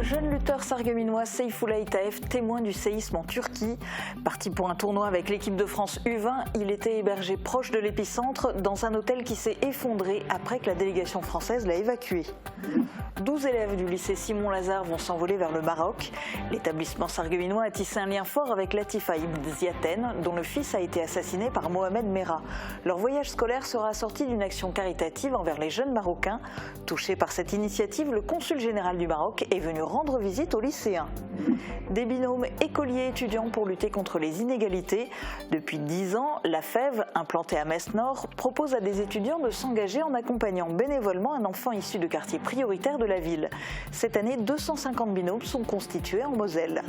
Le jeune lutteur sarregueminois Seyfoulay Taef, témoin du séisme en Turquie. Parti pour un tournoi avec l'équipe de France U20, il était hébergé proche de l'épicentre dans un hôtel qui s'est effondré après que la délégation française l'a évacué. 12 élèves du lycée Simon-Lazare vont s'envoler vers le Maroc. L'établissement sarregueminois a tissé un lien fort avec Latifa Ibn Ziaten, dont le fils a été assassiné par Mohamed Merah. Leur voyage scolaire sera assorti d'une action caritative envers les jeunes Marocains. Touché par cette initiative, le consul général du Maroc est venu rendre visite aux lycéens. Des binômes écoliers-étudiants pour lutter contre les inégalités. Depuis 10 ans, la FEV, implantée à Metz-Nord, propose à des étudiants de s'engager en accompagnant bénévolement un enfant issu de quartiers prioritaires de la ville. Cette année, 250 binômes sont constitués en Moselle.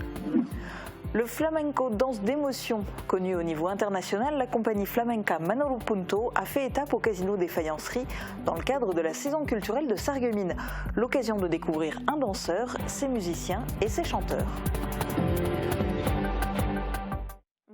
Le flamenco, danse d'émotion, connue au niveau international, la compagnie flamenca Manolo Punto a fait étape au Casino des Faïenceries dans le cadre de la saison culturelle de Sarreguemines. L'occasion de découvrir un danseur, ses musiciens et ses chanteurs.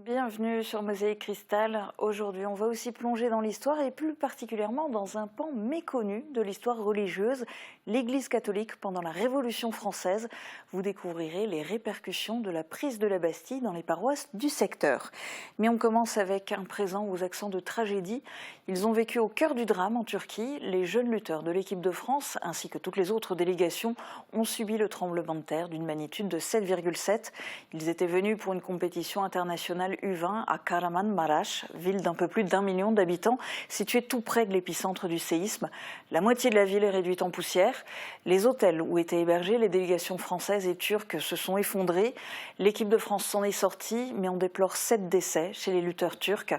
Bienvenue sur Mosaïque Cristal. Aujourd'hui, on va aussi plonger dans l'histoire et plus particulièrement dans un pan méconnu de l'histoire religieuse, l'Église catholique pendant la Révolution française. Vous découvrirez les répercussions de la prise de la Bastille dans les paroisses du secteur. Mais on commence avec un présent aux accents de tragédie. Ils ont vécu au cœur du drame en Turquie. Les jeunes lutteurs de l'équipe de France, ainsi que toutes les autres délégations, ont subi le tremblement de terre d'une magnitude de 7,7. Ils étaient venus pour une compétition internationale U20 à Kahramanmaraş, ville d'un peu plus d'1 million d'habitants, située tout près de l'épicentre du séisme. La moitié de la ville est réduite en poussière. Les hôtels où étaient hébergées les délégations françaises et turques se sont effondrés. L'équipe de France s'en est sortie, mais on déplore 7 décès chez les lutteurs turcs.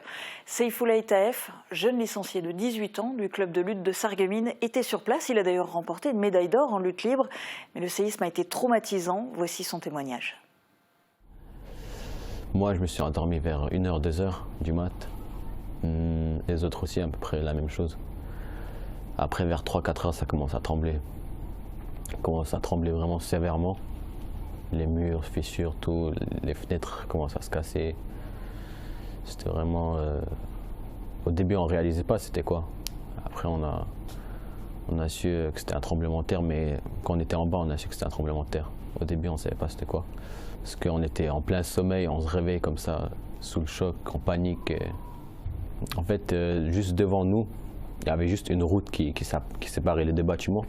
Seyfoulay Taef, jeune licencié de 18 ans du club de lutte de Sarreguemines, était sur place. Il a d'ailleurs remporté une médaille d'or en lutte libre. Mais le séisme a été traumatisant. Voici son témoignage. Moi, je me suis endormi vers 1h, 2h du mat. Les autres aussi, à peu près la même chose. Après, vers 3-4 heures, ça commence à trembler. Ça commence à trembler vraiment sévèrement. Les murs, fissures, tout, les fenêtres commencent à se casser. C'était vraiment... Au début, on ne réalisait pas c'était quoi. Après, on a su que c'était un tremblement de terre, mais quand on était en bas, on a su que c'était un tremblement de terre. Au début, on ne savait pas c'était quoi. Parce qu'on était en plein sommeil, on se réveille comme ça, sous le choc, en panique. Et... En fait, juste devant nous, il y avait juste une route qui séparait les deux bâtiments.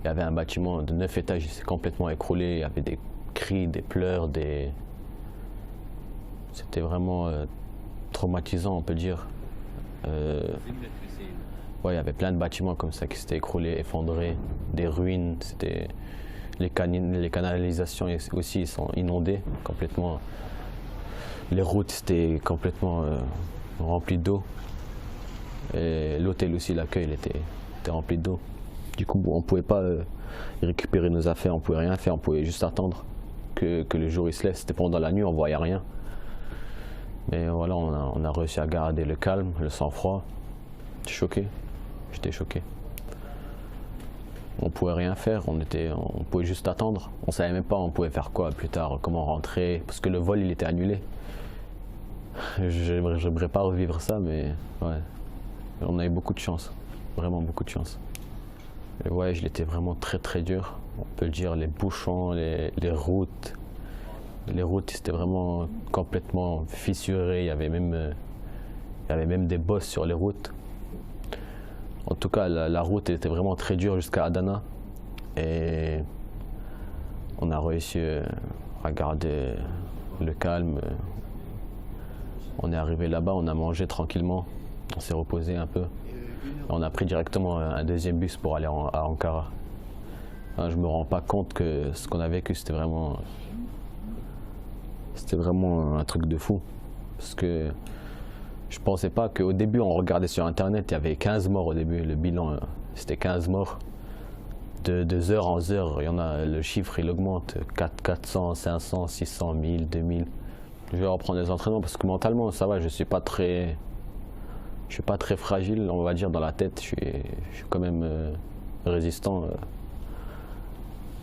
Il y avait un bâtiment de 9 étages, il s'est complètement écroulé. Il y avait des cris, des pleurs, des... C'était vraiment traumatisant, on peut dire. Ouais, il y avait plein de bâtiments comme ça qui s'étaient écroulés, effondrés, des ruines. C'était... Les canalisations aussi sont inondées complètement. Les routes étaient complètement remplies d'eau. Et l'hôtel aussi, l'accueil était rempli d'eau. Du coup, on ne pouvait pas récupérer nos affaires, on ne pouvait rien faire, on pouvait juste attendre que le jour il se lève. C'était pendant la nuit, on ne voyait rien. Mais voilà, on a réussi à garder le calme, le sang-froid. J'étais choqué. On pouvait rien faire, on pouvait juste attendre. On savait même pas on pouvait faire quoi plus tard, comment rentrer, parce que le vol il était annulé. J'aimerais pas revivre ça, mais ouais, on a eu beaucoup de chance, vraiment beaucoup de chance. Le voyage il était vraiment très très dur, on peut le dire, les bouchons, les routes. Les routes c'était vraiment complètement fissuré, il y avait même des bosses sur les routes. En tout cas, la route était vraiment très dure jusqu'à Adana et on a réussi à garder le calme. On est arrivé là-bas, on a mangé tranquillement, on s'est reposé un peu. On a pris directement un deuxième bus pour aller à Ankara. Je ne me rends pas compte que ce qu'on a vécu, c'était vraiment un truc de fou. Parce que je pensais pas qu'au début, on regardait sur internet, il y avait 15 morts au début, le bilan c'était 15 morts. De heure en heure, il y en a, le chiffre il augmente, 400, 500, 600, 1000, 2000. Je vais reprendre les entraînements parce que mentalement ça va, je suis pas très fragile, on va dire, dans la tête, je suis quand même résistant.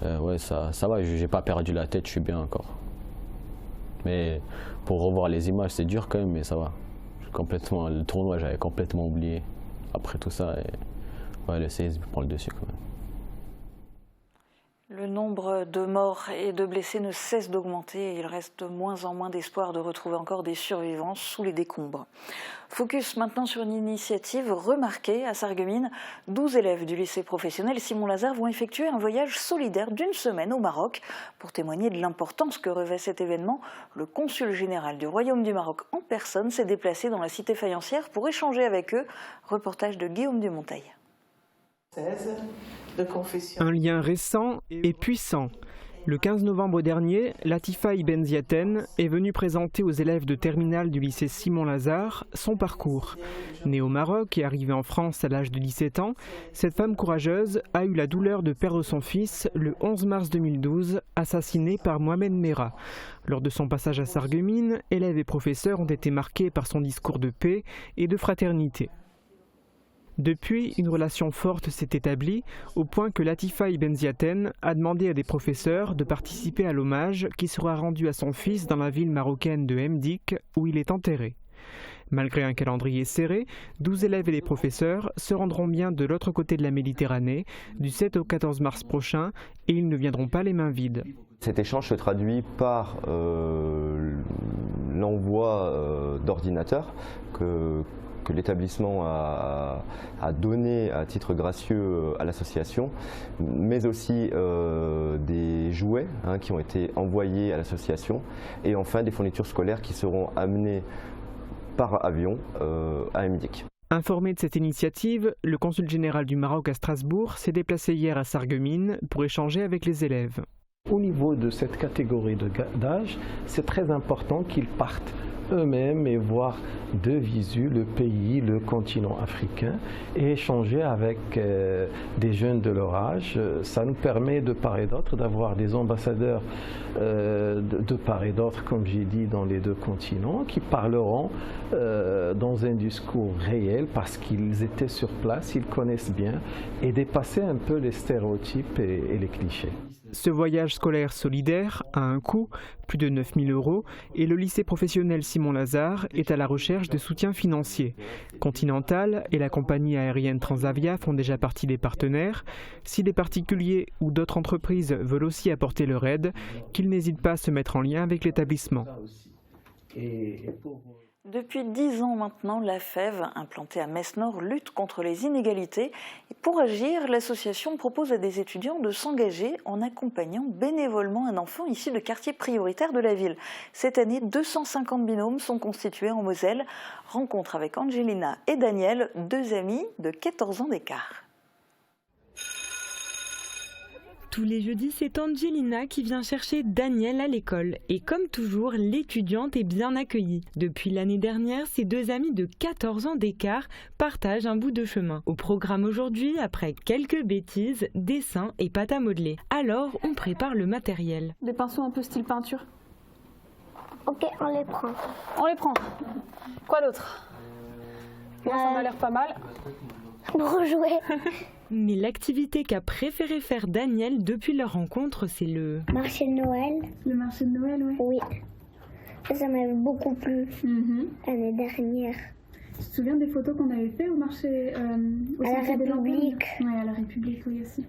Ouais, ça va, j'ai pas perdu la tête, je suis bien encore. Mais pour revoir les images, c'est dur quand même, mais ça va. Complètement, le tournoi, j'avais complètement oublié après tout ça. Et ouais, le séisme prend le dessus quand même. Le nombre de morts et de blessés ne cesse d'augmenter et il reste de moins en moins d'espoir de retrouver encore des survivants sous les décombres. Focus maintenant sur une initiative remarquée à Sarreguemines. 12 élèves du lycée professionnel Simon Lazare vont effectuer un voyage solidaire d'une semaine au Maroc. Pour témoigner de l'importance que revêt cet événement, le consul général du Royaume du Maroc en personne s'est déplacé dans la cité faïencière pour échanger avec eux. Reportage de Guillaume Dumonteil. Un lien récent et puissant. Le 15 novembre dernier, Latifa Ibn Ziaten est venue présenter aux élèves de terminale du lycée Simon Lazare son parcours. Née au Maroc et arrivée en France à l'âge de 17 ans, cette femme courageuse a eu la douleur de perdre son fils le 11 mars 2012, assassiné par Mohamed Merah. Lors de son passage à Sarreguemines, élèves et professeurs ont été marqués par son discours de paix et de fraternité. Depuis, une relation forte s'est établie au point que Latifa Ibn Ziaten a demandé à des professeurs de participer à l'hommage qui sera rendu à son fils dans la ville marocaine de Mdik où il est enterré. Malgré un calendrier serré, 12 élèves et les professeurs se rendront bien de l'autre côté de la Méditerranée du 7 au 14 mars prochain et ils ne viendront pas les mains vides. Cet échange se traduit par l'envoi d'ordinateurs que l'établissement a donné à titre gracieux à l'association, mais aussi des jouets qui ont été envoyés à l'association et enfin des fournitures scolaires qui seront amenées par avion à Mdik. Informé de cette initiative, le consul général du Maroc à Strasbourg s'est déplacé hier à Sarreguemines pour échanger avec les élèves. Au niveau de cette catégorie d'âge, c'est très important qu'ils partent eux-mêmes et voir de visu le pays, le continent africain et échanger avec des jeunes de leur âge. Ça nous permet de part et d'autre d'avoir des ambassadeurs de part et d'autre, comme j'ai dit, dans les deux continents, qui parleront dans un discours réel parce qu'ils étaient sur place, ils connaissent bien et dépasser un peu les stéréotypes et les clichés. Ce voyage scolaire solidaire a un coût, plus de 9 000 €, et le lycée professionnel Simon Lazare est à la recherche de soutien financier. Continental et la compagnie aérienne Transavia font déjà partie des partenaires. Si des particuliers ou d'autres entreprises veulent aussi apporter leur aide, qu'ils n'hésitent pas à se mettre en lien avec l'établissement. Depuis 10 ans maintenant, la FEV, implantée à Metz-Nord, lutte contre les inégalités. Et pour agir, l'association propose à des étudiants de s'engager en accompagnant bénévolement un enfant issu de quartiers prioritaires de la ville. Cette année, 250 binômes sont constitués en Moselle. Rencontre avec Angelina et Daniel, deux amis de 14 ans d'écart. Tous les jeudis, c'est Angelina qui vient chercher Daniel à l'école. Et comme toujours, l'étudiante est bien accueillie. Depuis l'année dernière, ces deux amis de 14 ans d'écart partagent un bout de chemin. Au programme aujourd'hui, après quelques bêtises, dessins et pâte à modeler. Alors, on prépare le matériel. Des pinceaux un peu style peinture. Ok, on les prend. On les prend. Quoi d'autre? Moi, ça m'a l'air pas mal. Pour jouer. Mais l'activité qu'a préféré faire Daniel depuis leur rencontre, c'est le marché de Noël. Le marché de Noël, oui. Oui. Ça m'a beaucoup plu l'année dernière. Tu te souviens des photos qu'on avait fait au marché à la République? Oui, à la République, oui aussi.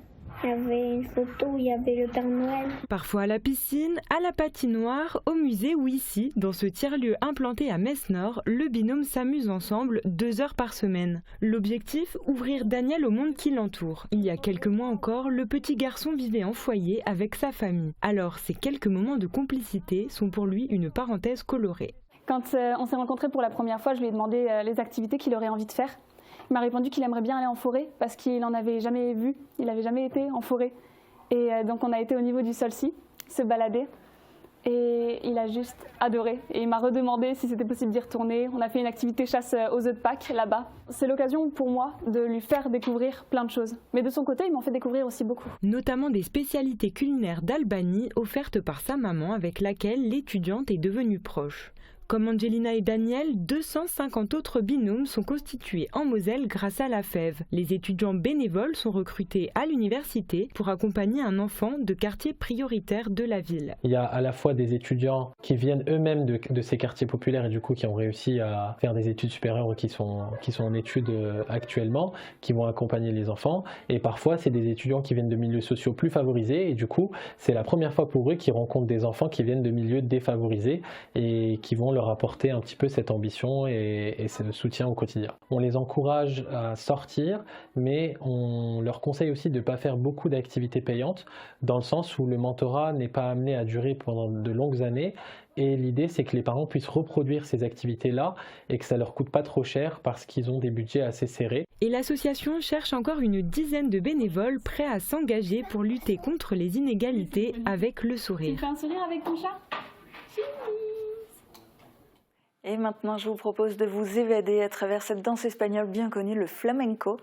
Il y avait une photo où il y avait le Père Noël. Parfois à la piscine, à la patinoire, au musée ou ici, dans ce tiers-lieu implanté à Metz-Nord, le binôme s'amuse ensemble 2 heures par semaine. L'objectif, ouvrir Daniel au monde qui l'entoure. Il y a quelques mois encore, le petit garçon vivait en foyer avec sa famille. Alors ces quelques moments de complicité sont pour lui une parenthèse colorée. Quand on s'est rencontrés pour la première fois, je lui ai demandé les activités qu'il aurait envie de faire. Il m'a répondu qu'il aimerait bien aller en forêt parce qu'il n'en avait jamais vu, il n'avait jamais été en forêt. Et donc on a été au niveau du Solcy, se balader. Et il a juste adoré. Et il m'a redemandé si c'était possible d'y retourner. On a fait une activité chasse aux œufs de Pâques là-bas. C'est l'occasion pour moi de lui faire découvrir plein de choses. Mais de son côté, il m'en fait découvrir aussi beaucoup. Notamment des spécialités culinaires d'Albanie offertes par sa maman avec laquelle l'étudiante est devenue proche. Comme Angelina et Daniel, 250 autres binômes sont constitués en Moselle grâce à la FEV. Les étudiants bénévoles sont recrutés à l'université pour accompagner un enfant de quartier prioritaire de la ville. Il y a à la fois des étudiants qui viennent eux-mêmes de ces quartiers populaires et du coup qui ont réussi à faire des études supérieures ou qui sont en études actuellement, qui vont accompagner les enfants. Et parfois, c'est des étudiants qui viennent de milieux sociaux plus favorisés et du coup, c'est la première fois pour eux qu'ils rencontrent des enfants qui viennent de milieux défavorisés et qui vont leur apporter un petit peu cette ambition et ce soutien au quotidien. On les encourage à sortir, mais on leur conseille aussi de ne pas faire beaucoup d'activités payantes, dans le sens où le mentorat n'est pas amené à durer pendant de longues années. Et l'idée, c'est que les parents puissent reproduire ces activités-là et que ça ne leur coûte pas trop cher parce qu'ils ont des budgets assez serrés. Et l'association cherche encore une dizaine de bénévoles prêts à s'engager pour lutter contre les inégalités avec le sourire. Tu fais un sourire avec ton chat ? Et maintenant, je vous propose de vous évader à travers cette danse espagnole bien connue, le flamenco.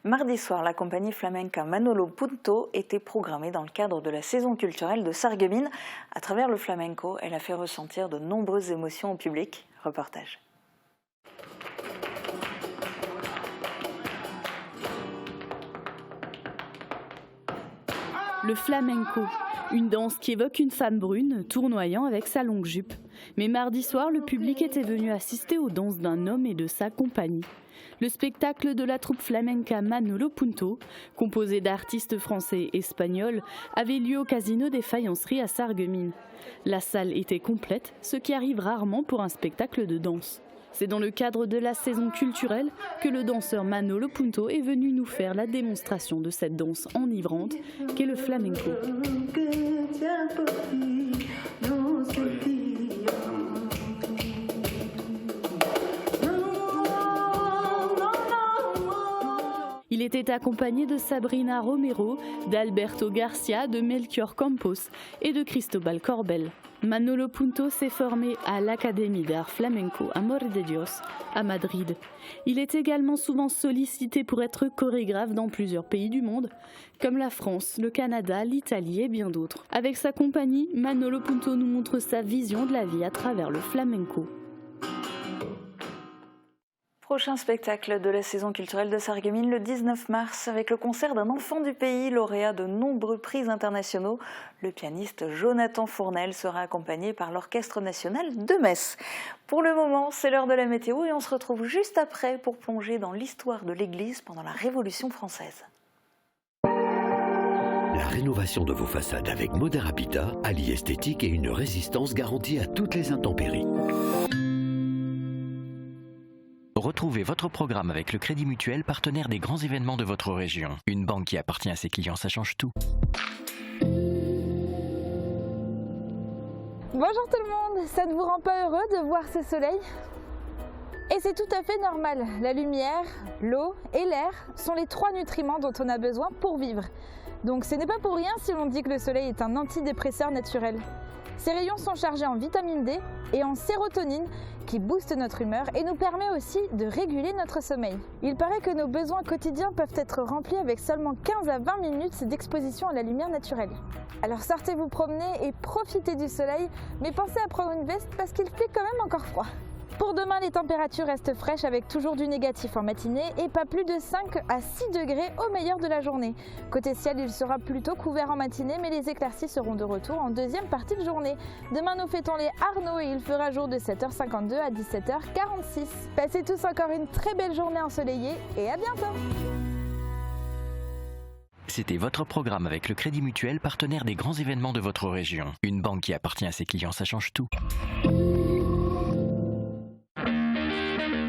Mardi soir, la compagnie flamenca Manolo Punto était programmée dans le cadre de la saison culturelle de Sarreguemines. À travers le flamenco, elle a fait ressentir de nombreuses émotions au public. Reportage. Le flamenco, une danse qui évoque une femme brune tournoyant avec sa longue jupe. Mais mardi soir, le public était venu assister aux danses d'un homme et de sa compagnie. Le spectacle de la troupe flamenca Manolo Punto, composé d'artistes français et espagnols, avait lieu au Casino des Faïenceries à Sarreguemines. La salle était complète, ce qui arrive rarement pour un spectacle de danse. C'est dans le cadre de la saison culturelle que le danseur Manolo Punto est venu nous faire la démonstration de cette danse enivrante qu'est le flamenco. Il était accompagné de Sabrina Romero, d'Alberto Garcia, de Melchior Campos et de Cristobal Corbel. Manolo Punto s'est formé à l'Académie d'art flamenco Amor de Dios à Madrid. Il est également souvent sollicité pour être chorégraphe dans plusieurs pays du monde, comme la France, le Canada, l'Italie et bien d'autres. Avec sa compagnie, Manolo Punto nous montre sa vision de la vie à travers le flamenco. Prochain spectacle de la saison culturelle de Sarreguemines le 19 mars avec le concert d'un enfant du pays, lauréat de nombreux prix internationaux. Le pianiste Jonathan Fournel sera accompagné par l'Orchestre national de Metz. Pour le moment, c'est l'heure de la météo et on se retrouve juste après pour plonger dans l'histoire de l'Église pendant la Révolution française. La rénovation de vos façades avec Modern Habitat allie esthétique et une résistance garantie à toutes les intempéries. Retrouvez votre programme avec le Crédit Mutuel, partenaire des grands événements de votre région. Une banque qui appartient à ses clients, ça change tout. Bonjour tout le monde, ça ne vous rend pas heureux de voir ce soleil ? Et c'est tout à fait normal, la lumière, l'eau et l'air sont les 3 nutriments dont on a besoin pour vivre. Donc ce n'est pas pour rien si l'on dit que le soleil est un antidépresseur naturel. Ces rayons sont chargés en vitamine D et en sérotonine qui boostent notre humeur et nous permet aussi de réguler notre sommeil. Il paraît que nos besoins quotidiens peuvent être remplis avec seulement 15 à 20 minutes d'exposition à la lumière naturelle. Alors sortez vous promener et profitez du soleil, mais pensez à prendre une veste parce qu'il fait quand même encore froid. Pour demain, les températures restent fraîches avec toujours du négatif en matinée et pas plus de 5 à 6 degrés au meilleur de la journée. Côté ciel, il sera plutôt couvert en matinée, mais les éclaircies seront de retour en deuxième partie de journée. Demain, nous fêtons les Arnaud et il fera jour de 7h52 à 17h46. Passez tous encore une très belle journée ensoleillée et à bientôt. C'était votre programme avec le Crédit Mutuel, partenaire des grands événements de votre région. Une banque qui appartient à ses clients, ça change tout.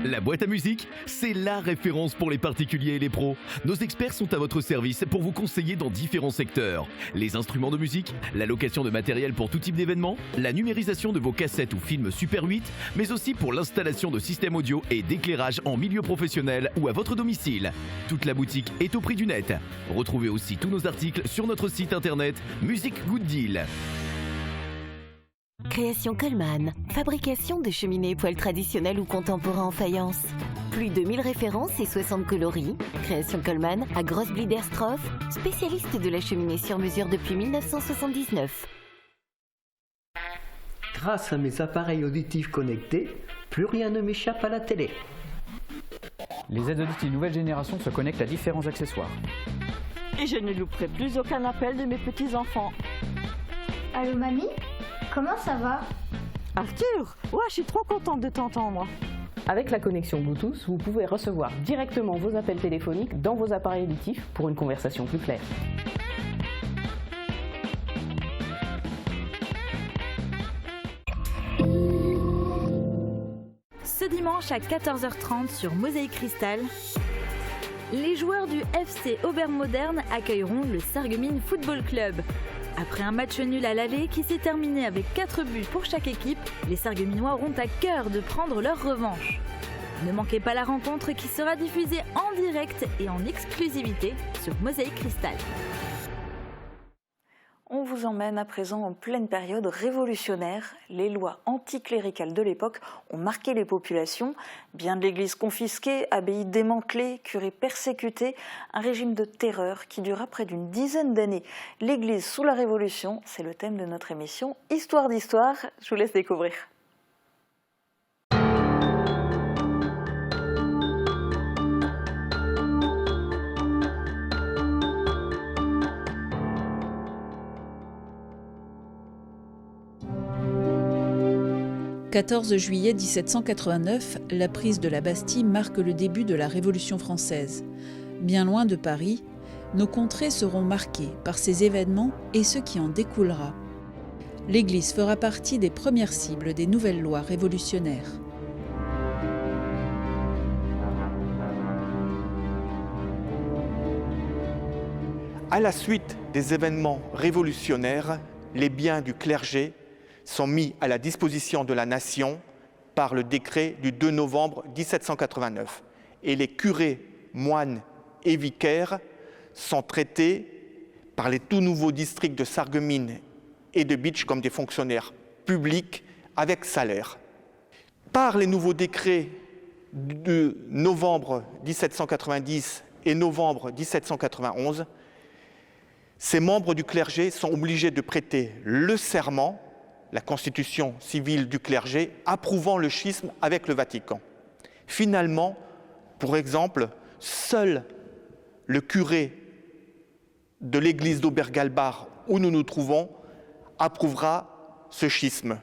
La boîte à musique, c'est la référence pour les particuliers et les pros. Nos experts sont à votre service pour vous conseiller dans différents secteurs. Les instruments de musique, la location de matériel pour tout type d'événement, la numérisation de vos cassettes ou films Super 8, mais aussi pour l'installation de systèmes audio et d'éclairage en milieu professionnel ou à votre domicile. Toute la boutique est au prix du net. Retrouvez aussi tous nos articles sur notre site internet Music Good Deal. Création Coleman, fabrication de cheminées et poêles traditionnels ou contemporains en faïence. Plus de 1000 références et 60 coloris. Création Coleman à Grosse-Bliederstroff, spécialiste de la cheminée sur mesure depuis 1979. Grâce à mes appareils auditifs connectés, plus rien ne m'échappe à la télé. Les aides auditives nouvelle génération se connectent à différents accessoires. Et je ne louperai plus aucun appel de mes petits-enfants. Allô mamie, comment ça va? Arthur, ouais, je suis trop contente de t'entendre. Avec la connexion Bluetooth, vous pouvez recevoir directement vos appels téléphoniques dans vos appareils auditifs pour une conversation plus claire. Ce dimanche à 14h30 sur Mosaïque Cristal, les joueurs du FC Auvergne Moderne accueilleront le Sarreguemines Football Club. Après un match nul à l'aller qui s'est terminé avec 4 buts pour chaque équipe, les Sarregueminois auront à cœur de prendre leur revanche. Ne manquez pas la rencontre qui sera diffusée en direct et en exclusivité sur Mosaïque Cristal. On vous emmène à présent en pleine période révolutionnaire. Les lois anticléricales de l'époque ont marqué les populations. Biens de l'église confisqués, abbayes démantelées, curés persécutés, un régime de terreur qui dura près d'une dizaine d'années. L'église sous la Révolution, c'est le thème de notre émission Histoire d'Histoire. Je vous laisse découvrir. Le 14 juillet 1789, la prise de la Bastille marque le début de la Révolution française. Bien loin de Paris, nos contrées seront marquées par ces événements et ce qui en découlera. L'Église fera partie des premières cibles des nouvelles lois révolutionnaires. À la suite des événements révolutionnaires, les biens du clergé sont mis à la disposition de la nation par le décret du 2 novembre 1789. Et les curés, moines et vicaires sont traités par les tout nouveaux districts de Sarreguemines et de Bitche comme des fonctionnaires publics avec salaire. Par les nouveaux décrets de novembre 1790 et novembre 1791, ces membres du clergé sont obligés de prêter le serment, la constitution civile du clergé, approuvant le schisme avec le Vatican. Finalement, pour exemple, seul le curé de l'église d'Aubergalbach, où nous nous trouvons, approuvera ce schisme.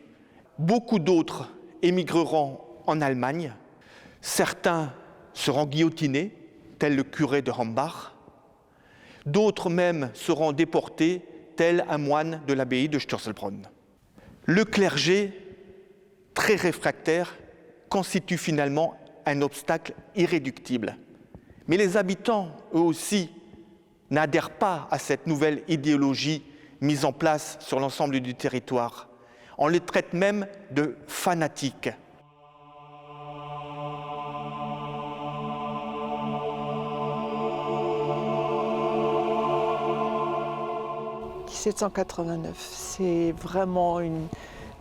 Beaucoup d'autres émigreront en Allemagne. Certains seront guillotinés, tel le curé de Hambach. D'autres même seront déportés, tel un moine de l'abbaye de Sturzelbronn. Le clergé, très réfractaire, constitue finalement un obstacle irréductible. Mais les habitants, eux aussi, n'adhèrent pas à cette nouvelle idéologie mise en place sur l'ensemble du territoire. On les traite même de fanatiques. « 1789, c'est vraiment une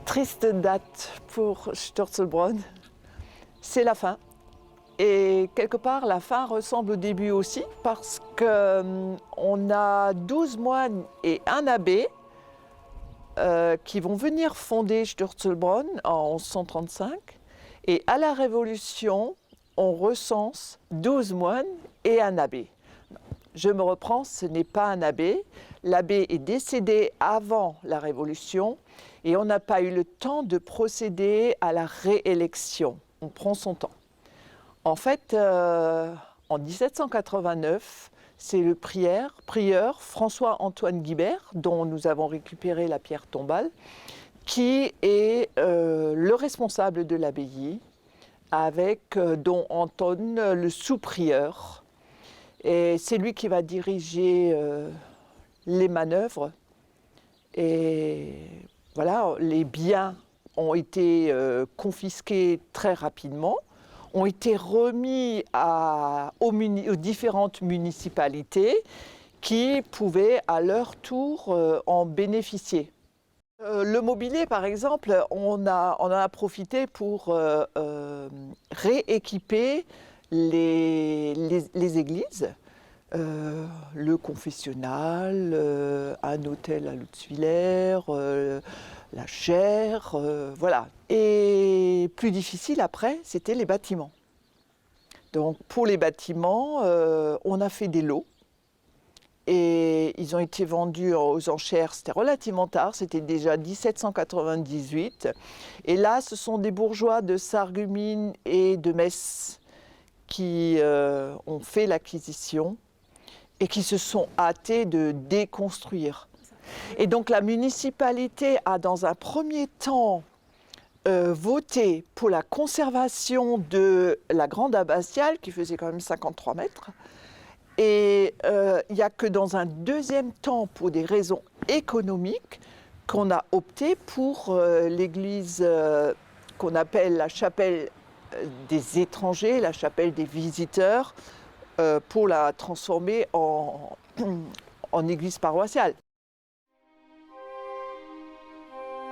triste date pour Sturzelbronn. C'est la fin. Et quelque part, la fin ressemble au début aussi, parce qu'on a 12 moines et un abbé qui vont venir fonder Sturzelbronn en 1135. Et à la Révolution, on recense 12 moines et un abbé. Je me reprends, ce n'est pas un abbé. L'abbé est décédé avant la Révolution et on n'a pas eu le temps de procéder à la réélection. On prend son temps. En fait, en 1789, c'est le prieur François-Antoine Guibert, dont nous avons récupéré la pierre tombale, qui est le responsable de l'abbaye, avec Don Anton, le sous-prieur. Et c'est lui qui va diriger les manœuvres. Et voilà, les biens ont été confisqués très rapidement, ont été remis aux différentes municipalités qui pouvaient à leur tour en bénéficier. Le mobilier, par exemple, on en a profité pour rééquiper les églises. le confessionnal, un hôtel à Lutzwiller, la chaire, voilà. Et plus difficile après, c'était les bâtiments. Donc pour les bâtiments, on a fait des lots et ils ont été vendus aux enchères, c'était relativement tard, c'était déjà 1798. Et là, ce sont des bourgeois de Sarreguemines et de Metz qui ont fait l'acquisition et qui se sont hâtés de déconstruire. Et donc la municipalité a dans un premier temps voté pour la conservation de la grande abbatiale qui faisait quand même 53 mètres. Et il n'y a que dans un deuxième temps, pour des raisons économiques, qu'on a opté pour l'église qu'on appelle la chapelle des étrangers, la chapelle des visiteurs, pour la transformer en église paroissiale.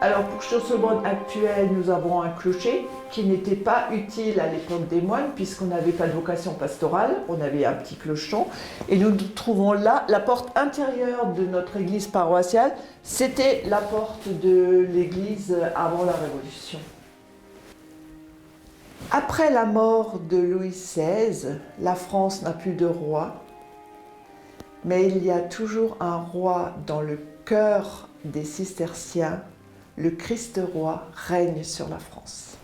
Alors pour Sturzelbronn actuel, nous avons un clocher qui n'était pas utile à l'époque des moines puisqu'on n'avait pas de vocation pastorale, on avait un petit clocheton. Et nous trouvons là la porte intérieure de notre église paroissiale, c'était la porte de l'église avant la Révolution. Après la mort de Louis XVI, la France n'a plus de roi, mais il y a toujours un roi dans le cœur des cisterciens. Le Christ roi règne sur la France.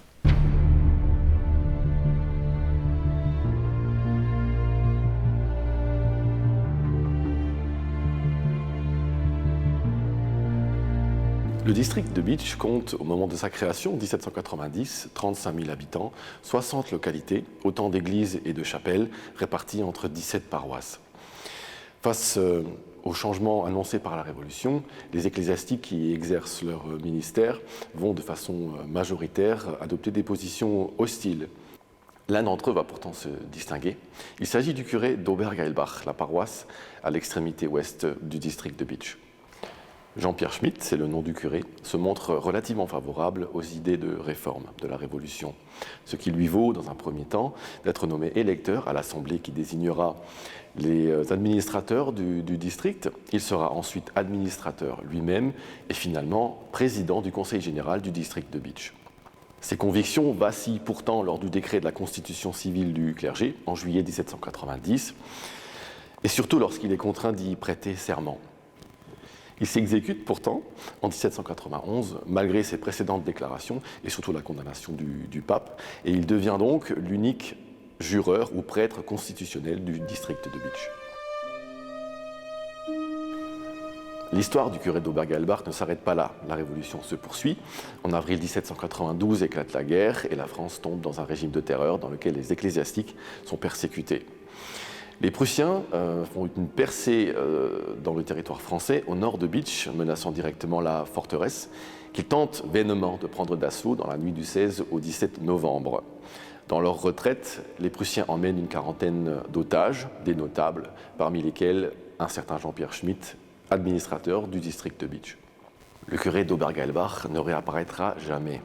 Le district de Bitche compte, au moment de sa création, en 1790, 35 000 habitants, 60 localités, autant d'églises et de chapelles réparties entre 17 paroisses. Face au changement annoncé par la Révolution, les ecclésiastiques qui exercent leur ministère vont de façon majoritaire adopter des positions hostiles. L'un d'entre eux va pourtant se distinguer. Il s'agit du curé d'Obergeilbach, la paroisse à l'extrémité ouest du district de Bitche. Jean-Pierre Schmitt, c'est le nom du curé, se montre relativement favorable aux idées de réforme de la Révolution, ce qui lui vaut, dans un premier temps, d'être nommé électeur à l'Assemblée qui désignera les administrateurs du district. Il sera ensuite administrateur lui-même et finalement président du Conseil général du district de Bitche. Ses convictions vacillent pourtant lors du décret de la constitution civile du clergé en juillet 1790 et surtout lorsqu'il est contraint d'y prêter serment. Il s'exécute pourtant en 1791, malgré ses précédentes déclarations et surtout la condamnation du pape, et il devient donc l'unique jureur ou prêtre constitutionnel du district de Bitche. L'histoire du curé d'Obergeilbach ne s'arrête pas là, la Révolution se poursuit. En avril 1792 éclate la guerre et la France tombe dans un régime de terreur dans lequel les ecclésiastiques sont persécutés. Les Prussiens font une percée dans le territoire français au nord de Bitche, menaçant directement la forteresse, qu'ils tentent vainement de prendre d'assaut dans la nuit du 16 au 17 novembre. Dans leur retraite, les Prussiens emmènent une quarantaine d'otages, des notables, parmi lesquels un certain Jean-Pierre Schmitt, administrateur du district de Bitche. Le curé d'Obergeilbach ne réapparaîtra jamais,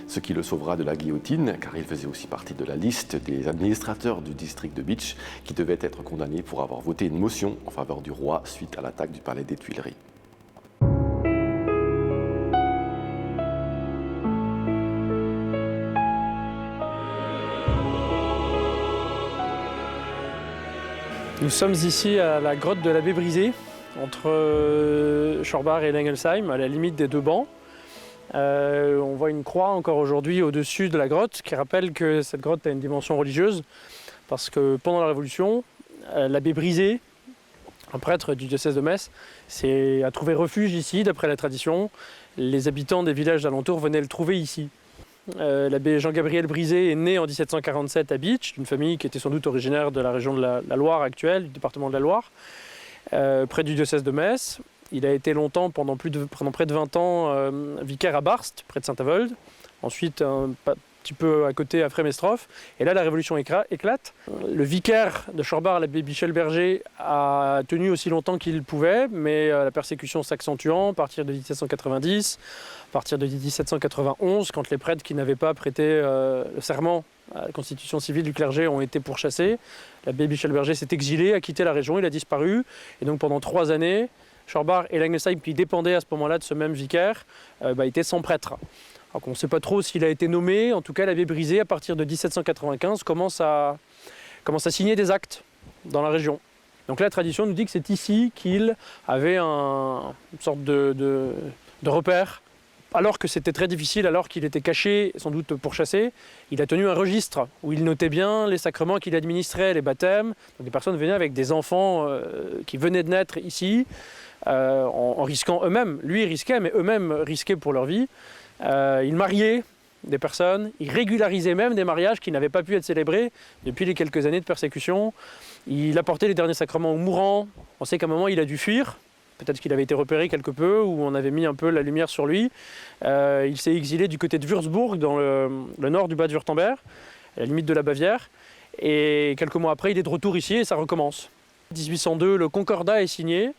ce qui le sauvera de la guillotine, car il faisait aussi partie de la liste des administrateurs du district de Bitche qui devaient être condamnés pour avoir voté une motion en faveur du roi suite à l'attaque du palais des Tuileries. Nous sommes ici à la grotte de l'abbé Brisé, entre Schorbach et Lengelsheim, à la limite des deux bancs. On voit une croix encore aujourd'hui au-dessus de la grotte qui rappelle que cette grotte a une dimension religieuse parce que pendant la Révolution, l'abbé Brisé, un prêtre du diocèse de Metz, a trouvé refuge ici d'après la tradition. Les habitants des villages alentours venaient le trouver ici. L'abbé Jean-Gabriel Brisé est né en 1747 à Bitche, d'une famille qui était sans doute originaire de la région de la Loire actuelle, du département de la Loire. Près du diocèse de Metz. Il a été longtemps, pendant près de 20 ans, vicaire à Barst, près de Saint-Avold. Ensuite, petit peu à côté à Frémestroff. Et là, la révolution éclate. Le vicaire de Schorbard, l'abbé Michel Berger, a tenu aussi longtemps qu'il pouvait, mais la persécution s'accentuant à partir de 1790, à partir de 1791, quand les prêtres qui n'avaient pas prêté le serment à la constitution civile du clergé ont été pourchassés. L'abbé Michel Berger s'est exilé, a quitté la région, il a disparu. Et donc pendant 3 années, Schorbard et Langelsheim, qui dépendaient à ce moment-là de ce même vicaire, étaient sans prêtre. Alors on ne sait pas trop s'il a été nommé, en tout cas l'abbé Brisé, à partir de 1795, commence à signer des actes dans la région. Donc la tradition nous dit que c'est ici qu'il avait une sorte de repère. Alors que c'était très difficile, alors qu'il était caché, sans doute pourchassé, il a tenu un registre où il notait bien les sacrements qu'il administrait, les baptêmes. Donc des personnes venaient avec des enfants qui venaient de naître ici, en risquant eux-mêmes. Lui, il risquait, mais eux-mêmes risquaient pour leur vie. Il mariait des personnes, il régularisait même des mariages qui n'avaient pas pu être célébrés depuis les quelques années de persécution. Il apportait les derniers sacrements aux mourants. On sait qu'à un moment, il a dû fuir. Peut-être qu'il avait été repéré quelque peu, ou on avait mis un peu la lumière sur lui. Il s'est exilé du côté de Würzburg, dans le nord du Bade-Wurtemberg, à la limite de la Bavière. Et quelques mois après, il est de retour ici et ça recommence. En 1802, le Concordat est signé.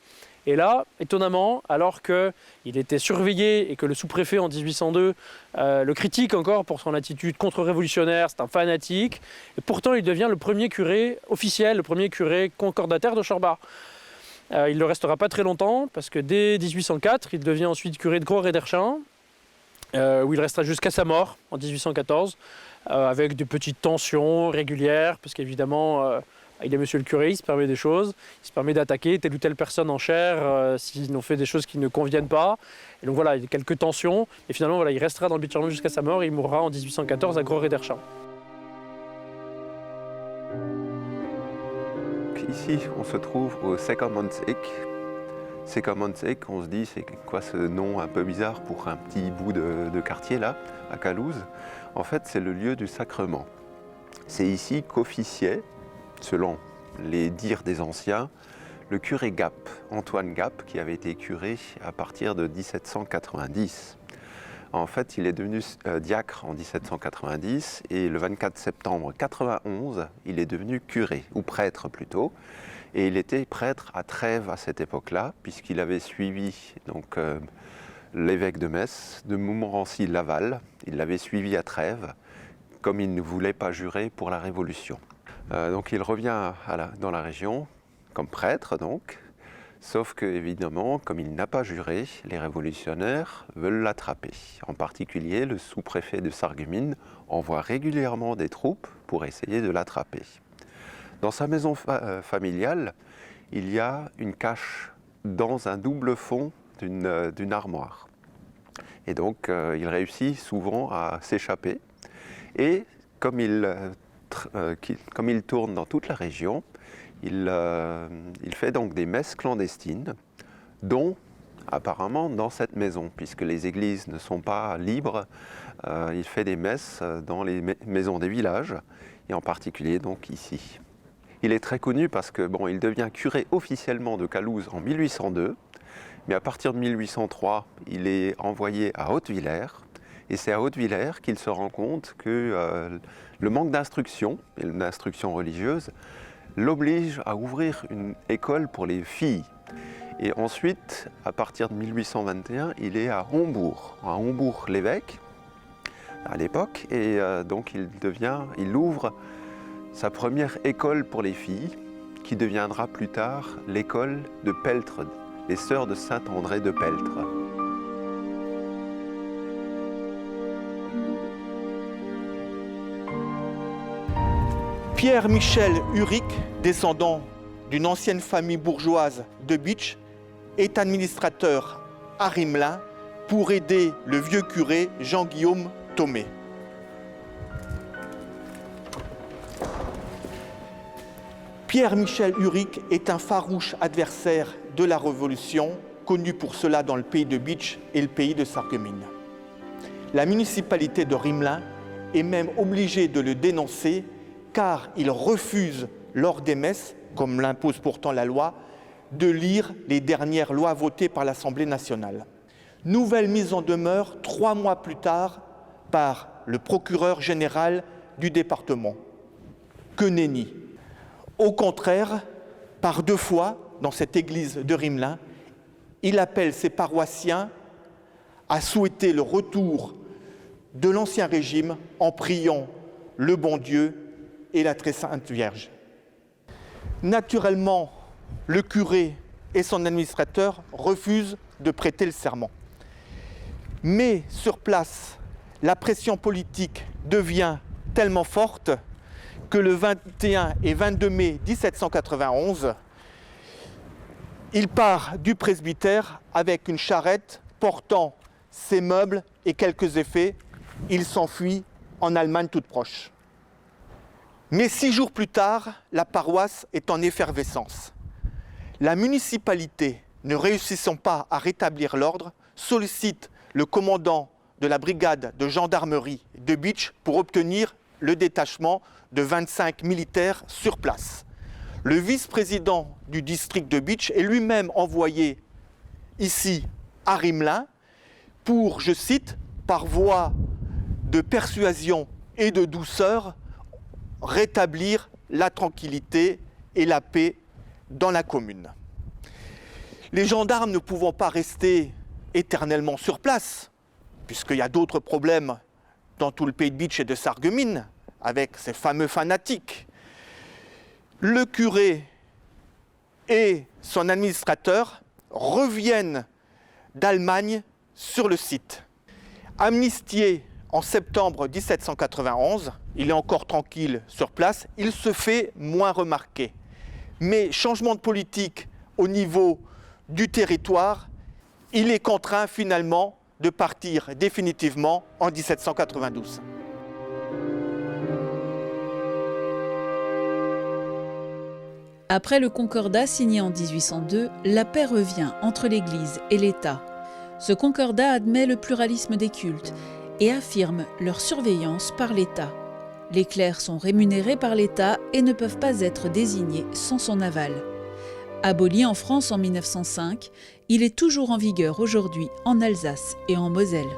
Et là, étonnamment, alors qu'il était surveillé et que le sous-préfet en 1802 le critique encore pour son attitude contre-révolutionnaire, c'est un fanatique, et pourtant il devient le premier curé officiel, le premier curé concordataire de Schorbard. Il ne le restera pas très longtemps, parce que dès 1804, il devient ensuite curé de Groß-Rederschein, où il restera jusqu'à sa mort en 1814, avec des petites tensions régulières, parce qu'évidemment, il est monsieur le curé, il se permet des choses, il se permet d'attaquer telle ou telle personne en chair s'ils ont fait des choses qui ne conviennent pas. Et donc voilà, il y a quelques tensions, et finalement voilà, il restera dans le Bitterland jusqu'à sa mort, et il mourra en 1814 à Groß-Rederschein. Ici, on se trouve au Seckermannseck. Seckermannseck, on se dit, c'est quoi ce nom un peu bizarre pour un petit bout de quartier là, à Calouze. En fait, c'est le lieu du sacrement. C'est ici qu'officiait, selon les dires des anciens, le curé Gap, Antoine Gap, qui avait été curé à partir de 1790. En fait, il est devenu diacre en 1790 et le 24 septembre 1991, il est devenu curé, ou prêtre plutôt. Et il était prêtre à Trèves à cette époque-là, puisqu'il avait suivi l'évêque de Metz, de Montmorency-Laval. Il l'avait suivi à Trèves, comme il ne voulait pas jurer pour la Révolution. Donc il revient dans la région, comme prêtre donc. Sauf que, évidemment, comme il n'a pas juré, les révolutionnaires veulent l'attraper. En particulier, le sous-préfet de Sarreguemines envoie régulièrement des troupes pour essayer de l'attraper. Dans sa maison familiale, il y a une cache dans un double fond d'une armoire. Et donc, il réussit souvent à s'échapper. Et comme il tourne dans toute la région, il fait donc des messes clandestines, dont apparemment dans cette maison, puisque les églises ne sont pas libres. Il fait des messes dans les maisons des villages, et en particulier donc ici. Il est très connu parce que il devient curé officiellement de Calouze en 1802, mais à partir de 1803, il est envoyé à Hautevillers, et c'est à Hautevillers qu'il se rend compte que le manque d'instruction, et d'instruction religieuse, l'oblige à ouvrir une école pour les filles. Et ensuite, à partir de 1821, il est à Hombourg-l'Évêque, à l'époque, et donc il ouvre sa première école pour les filles, qui deviendra plus tard l'école de Peltre, les sœurs de Saint-André de Peltre. Pierre-Michel Uric, descendant d'une ancienne famille bourgeoise de Bitche, est administrateur à Rimelin pour aider le vieux curé Jean-Guillaume Thomé. Pierre-Michel Uric est un farouche adversaire de la Révolution, connu pour cela dans le pays de Bitche et le pays de Sarreguemines. La municipalité de Rimelin est même obligée de le dénoncer car il refuse, lors des messes, comme l'impose pourtant la loi, de lire les dernières lois votées par l'Assemblée nationale. Nouvelle mise en demeure 3 mois plus tard par le procureur général du département. Que nenni! Au contraire, par 2 fois, dans cette église de Rimelin, il appelle ses paroissiens à souhaiter le retour de l'Ancien Régime en priant le bon Dieu et la Très Sainte Vierge. Naturellement, le curé et son administrateur refusent de prêter le serment. Mais sur place, la pression politique devient tellement forte que le 21 et 22 mai 1791, il part du presbytère avec une charrette portant ses meubles et quelques effets. Il s'enfuit en Allemagne toute proche. Mais 6 jours plus tard, la paroisse est en effervescence. La municipalité, ne réussissant pas à rétablir l'ordre, sollicite le commandant de la brigade de gendarmerie de Bitche pour obtenir le détachement de 25 militaires sur place. Le vice-président du district de Bitche est lui-même envoyé ici à Rimelin pour, je cite, par voie de persuasion et de douceur, rétablir la tranquillité et la paix dans la commune. Les gendarmes ne pouvant pas rester éternellement sur place, puisqu'il y a d'autres problèmes dans tout le pays de Bitche et de Sarreguemines, avec ces fameux fanatiques, le curé et son administrateur reviennent d'Allemagne sur le site. Amnistié en septembre 1791, il est encore tranquille sur place, il se fait moins remarquer. Mais changement de politique au niveau du territoire, il est contraint finalement de partir définitivement en 1792. Après le concordat signé en 1802, la paix revient entre l'Église et l'État. Ce concordat admet le pluralisme des cultes et affirme leur surveillance par l'État. Les clercs sont rémunérés par l'État et ne peuvent pas être désignés sans son aval. Aboli en France en 1905, il est toujours en vigueur aujourd'hui en Alsace et en Moselle.